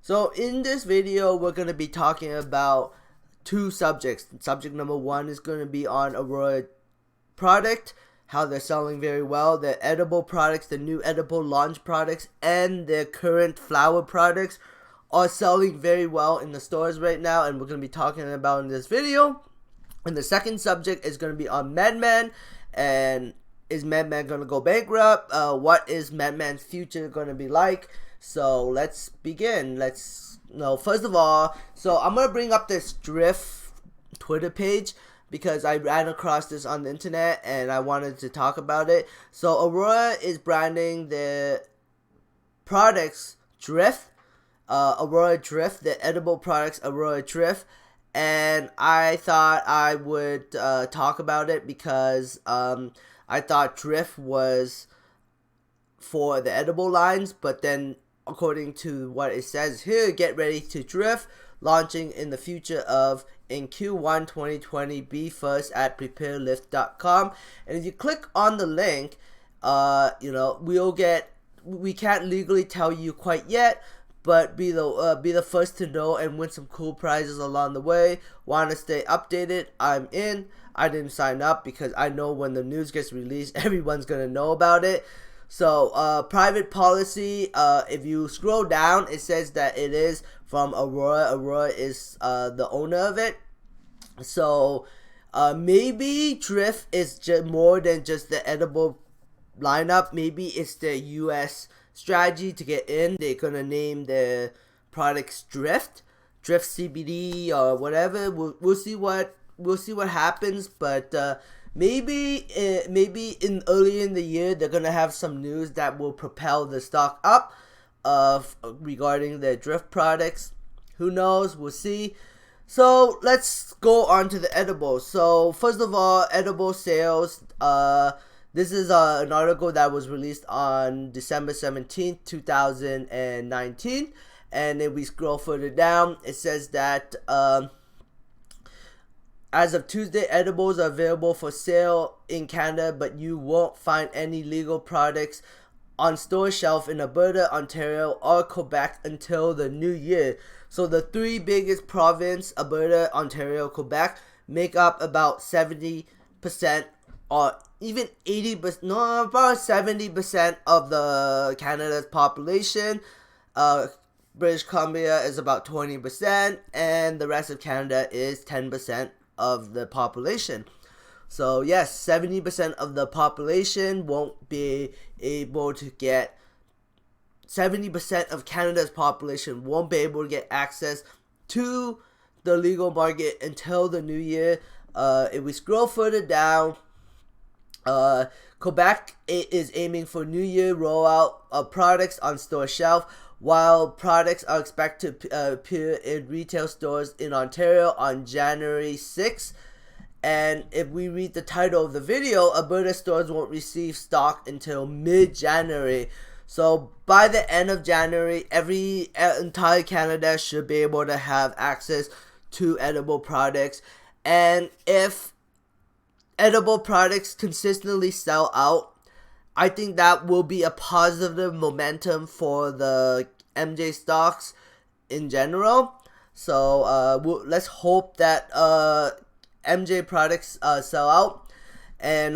So in this video, we're going to be talking about two subjects. Subject number one is going to be on Aurora product, how they're selling very well, their edible products, the new edible launch products, and their current flower products are selling very well in the stores right now, and we're going to be talking about in this video. And the second subject is going to be on Medmen, and is Medmen going to go bankrupt? What is Medmen's future going to be like? So let's begin. First of all, so I'm going to bring up this Drift Twitter page because I ran across this on the internet and I wanted to talk about it. So Aurora is branding their products Drift, Aurora Drift, the edible products Aurora Drift. And I thought I would talk about it because I thought Drift was for the edible lines, but then according to what it says here, get ready to Drift, launching in the future in Q1 2020. Be first at preparelift.com. And if you click on the link, we can't legally tell you quite yet, but be the first to know and win some cool prizes along the way. Want to stay updated? I'm in. I didn't sign up because I know when the news gets released, everyone's gonna know about it. So private policy, if you scroll down, it says that it is from Aurora. Aurora is the owner of it. So maybe Drift is more than just the edible lineup. Maybe it's the US strategy to get in. They're gonna name their products Drift CBD or whatever. We'll see what happens, but maybe early in the year they're gonna have some news that will propel the stock up regarding their Drift products. Who knows? We'll see. So let's go on to the edibles. So first of all, edible sales. This is an article that was released on December 17th, 2019. And if we scroll further down, it says that as of Tuesday, edibles are available for sale in Canada, but you won't find any legal products on store shelf in Alberta, Ontario, or Quebec until the new year. So the three biggest provinces, Alberta, Ontario, Quebec, make up about 70% or even 80%, no, about 70% of the Canada's population. British Columbia is about 20%, and the rest of Canada is 10% of the population. So yes, 70% of the population won't be able to get, 70% of Canada's population won't be able to get access to the legal market until the new year. If we scroll further down, Quebec is aiming for New Year rollout of products on store shelf, while products are expected to appear in retail stores in Ontario on January 6th. And if we read the title of the video, Alberta stores won't receive stock until mid-January. So by the end of January, entire Canada should be able to have access to edible products. And if edible products consistently sell out, I think that will be a positive momentum for the MJ stocks in general. So let's hope that MJ products sell out. And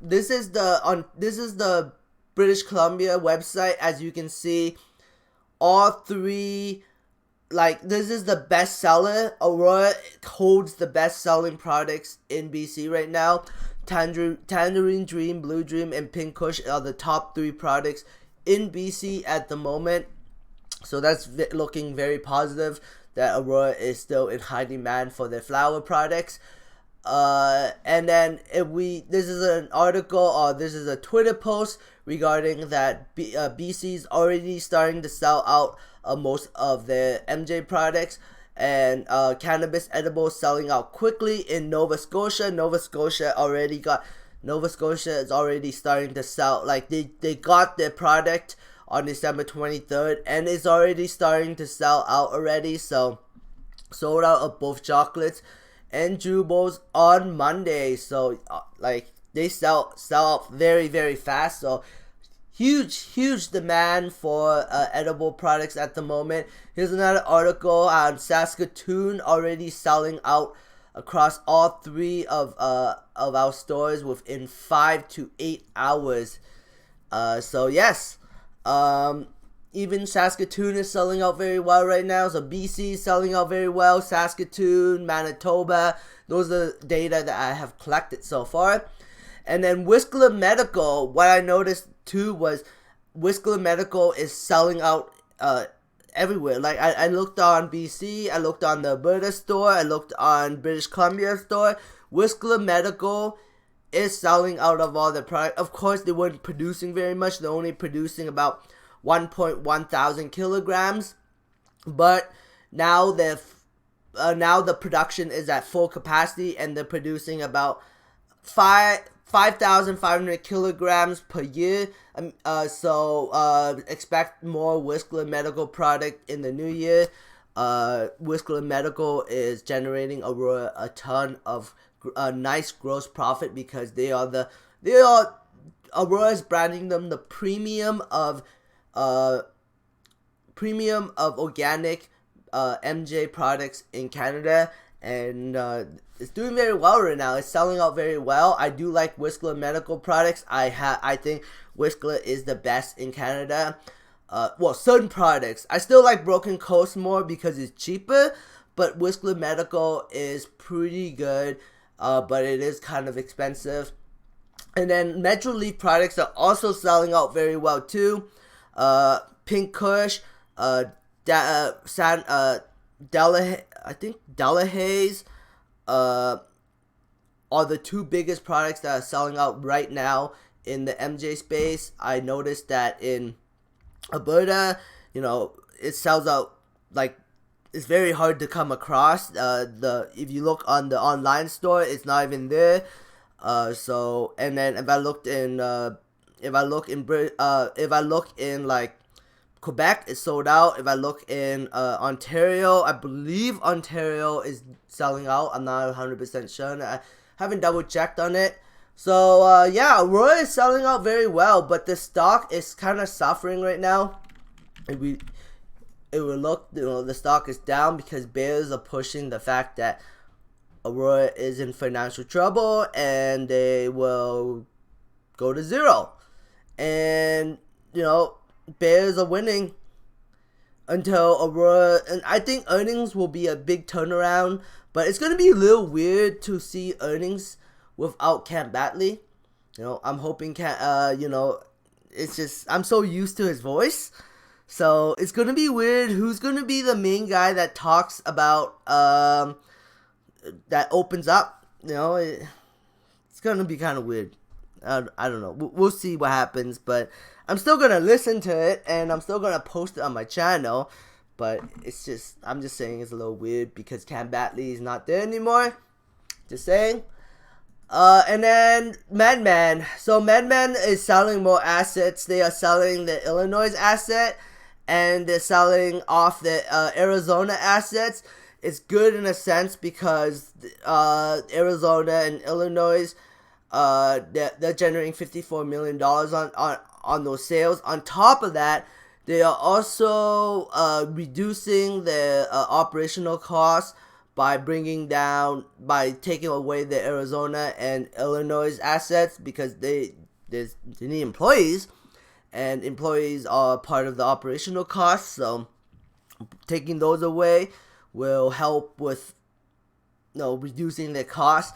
this is the British Columbia website. As you can see, all three, this is the best seller. Aurora holds the best selling products in BC right now. Tangerine Dream, Blue Dream, and Pink Kush are the top three products in BC at the moment. So that's looking very positive that Aurora is still in high demand for their flower products. And then this is an article, or this is a Twitter post regarding that BC is already starting to sell out most of their MJ products. And cannabis edibles selling out quickly in Nova Scotia. Nova Scotia is already starting to sell. They got their product on December 23rd, and it's already starting to sell out already. So sold out of both chocolates and jewels on Monday. So they sell out very, very fast. So huge demand for edible products at the moment. Here's another article on Saskatoon already selling out across all 3 of our stores within 5 to 8 hours. So yes, even Saskatoon is selling out very well right now. So BC is selling out very well. Saskatoon, Manitoba, those are the data that I have collected so far. And then Whistler Medical, what I noticed too was Whistler Medical is selling out everywhere. Like I looked on BC, I looked on the Alberta store, I looked on British Columbia store. Whistler Medical is selling out of all the product. Of course, they weren't producing very much. They're only producing about 1.1 thousand kilograms. But now the production is at full capacity, and they're producing about 5,500 kilograms per year. So expect more Whistler Medical product in the new year. Whistler Medical is generating a ton of nice gross profit because Aurora is branding them the premium of organic MJ products in Canada, and it's doing very well right now. It's selling out very well. I do like Whistler Medical products. I think Whistler is the best in Canada. Well, certain products. I still like Broken Coast more because it's cheaper, but Whistler Medical is pretty good, but it is kind of expensive. And then Metro Leaf products are also selling out very well too. Pink Kush, Delahaze, are the 2 biggest products that are selling out right now in the MJ space. I noticed that in Alberta, it sells out like it's very hard to come across. If you look on the online store, it's not even there. So, and then if I look in like Quebec, it's sold out. If I look in Ontario, I believe Ontario is selling out. I'm not 100% sure. I haven't double checked on it. So yeah, Aurora is selling out very well, but the stock is kind of suffering right now. The stock is down because bears are pushing the fact that Aurora is in financial trouble and they will go to zero. And bears are winning until Aurora, and I think earnings will be a big turnaround, but it's gonna be a little weird to see earnings without Cam Batley. I'm hoping it's just I'm so used to his voice, so it's gonna be weird. Who's gonna be the main guy that talks about that opens up? It's gonna be kind of weird. I don't know. We'll see what happens, but I'm still gonna listen to it and I'm still gonna post it on my channel. But I'm just saying it's a little weird because Cam Batley is not there anymore. Just saying. And then Medmen. So Medmen is selling more assets. They are selling the Illinois asset and they're selling off the Arizona assets. It's good in a sense because Arizona and Illinois, they're generating $54 million on those sales. On top of that, they are also reducing their operational costs by taking away the Arizona and Illinois assets because they need employees, and employees are part of the operational costs. So taking those away will help with reducing their costs.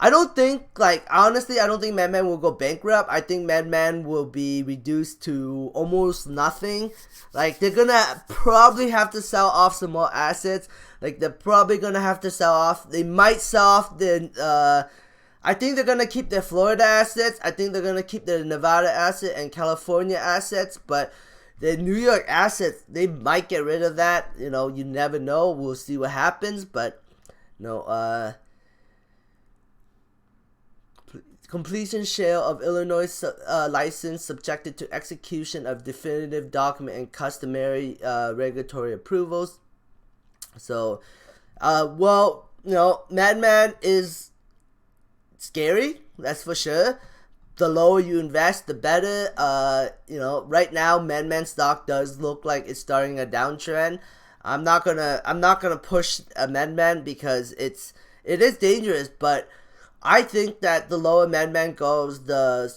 I don't think Medmen will go bankrupt. I think Medmen will be reduced to almost nothing. Like, they're gonna probably have to sell off some more assets. Like, they're probably gonna have to sell off. They might sell off I think they're gonna keep their Florida assets. I think they're gonna keep their Nevada asset and California assets. But the New York assets, they might get rid of that. You never know. We'll see what happens. But completion share of Illinois license subjected to execution of definitive document and customary regulatory approvals. So, Madman is scary, that's for sure. the lower you invest, the better. Right now, Medmen stock does look like it's starting a downtrend. I'm not gonna push a Medmen because it is dangerous, but I think that the lower Medmen goes, the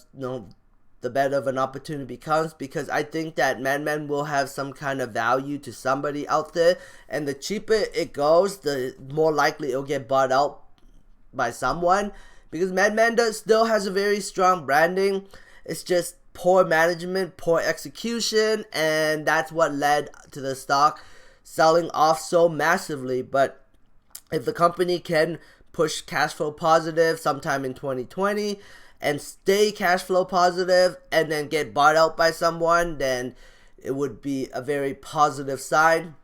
better of an opportunity becomes, because I think that Medmen will have some kind of value to somebody out there, and the cheaper it goes, the more likely it'll get bought out by someone, because Medmen still has a very strong branding. It's just poor management, poor execution, and that's what led to the stock selling off so massively. But if the company can push cash flow positive sometime in 2020 and stay cash flow positive and then get bought out by someone, then it would be a very positive sign.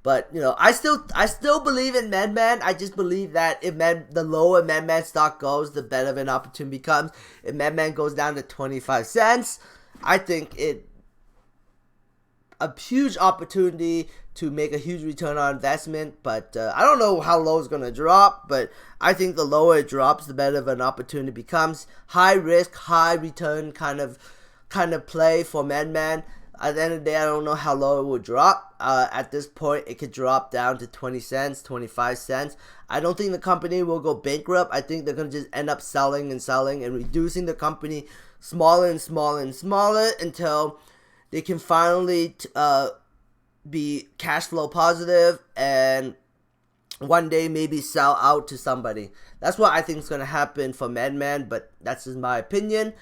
But I still believe in Medmen. I just believe that if the lower Medmen stock goes, the better of an opportunity becomes. If Medmen goes down to 25 cents, I think a huge opportunity to make a huge return on investment. But I don't know how low it's going to drop, but I think the lower it drops, the better of an opportunity becomes. High risk, high return kind of play for Medmen. At the end of the day, I don't know how low it will drop. At this point, it could drop down to 20 cents, 25 cents. I don't think the company will go bankrupt. I think they're going to just end up selling and reducing the company smaller and smaller and smaller until they can finally be cash flow positive and one day maybe sell out to somebody. That's what I think is going to happen for Medmen, but that's just my opinion.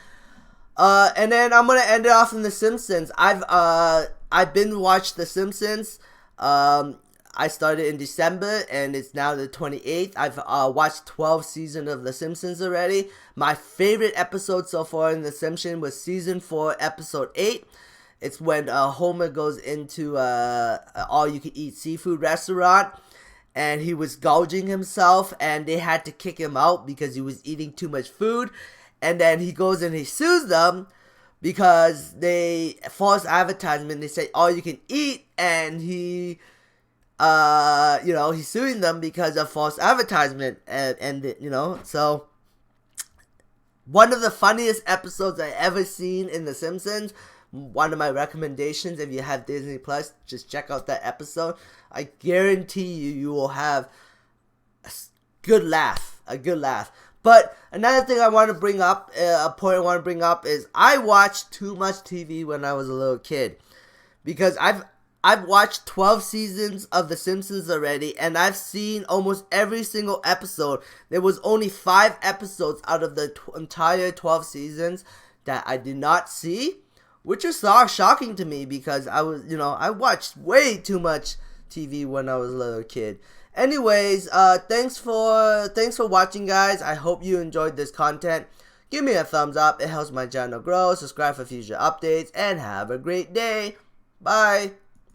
And then I'm going to end it off in The Simpsons. I've been watched The Simpsons. I started in December and it's now the 28th. I've watched 12 seasons of The Simpsons already. My favorite episode so far in The Simpsons was season 4, episode 8. It's when Homer goes into all-you-can-eat seafood restaurant, and he was gouging himself, and they had to kick him out because he was eating too much food. And then he goes and he sues them because they false advertisement. They say all-you-can-eat, and he's suing them because of false advertisement, so one of the funniest episodes I ever seen in The Simpsons. One of my recommendations, if you have Disney Plus, just check out that episode. I guarantee you will have a good laugh. But another thing I want to bring up, is I watched too much TV when I was a little kid, because I've watched 12 seasons of The Simpsons already, and I've seen almost every single episode. There was only 5 episodes out of the entire 12 seasons that I did not see, which is shocking to me, because I watched way too much TV when I was a little kid. Anyways, thanks for watching, guys. I hope you enjoyed this content. Give me a thumbs up. It helps my channel grow. Subscribe for future updates, and have a great day. Bye.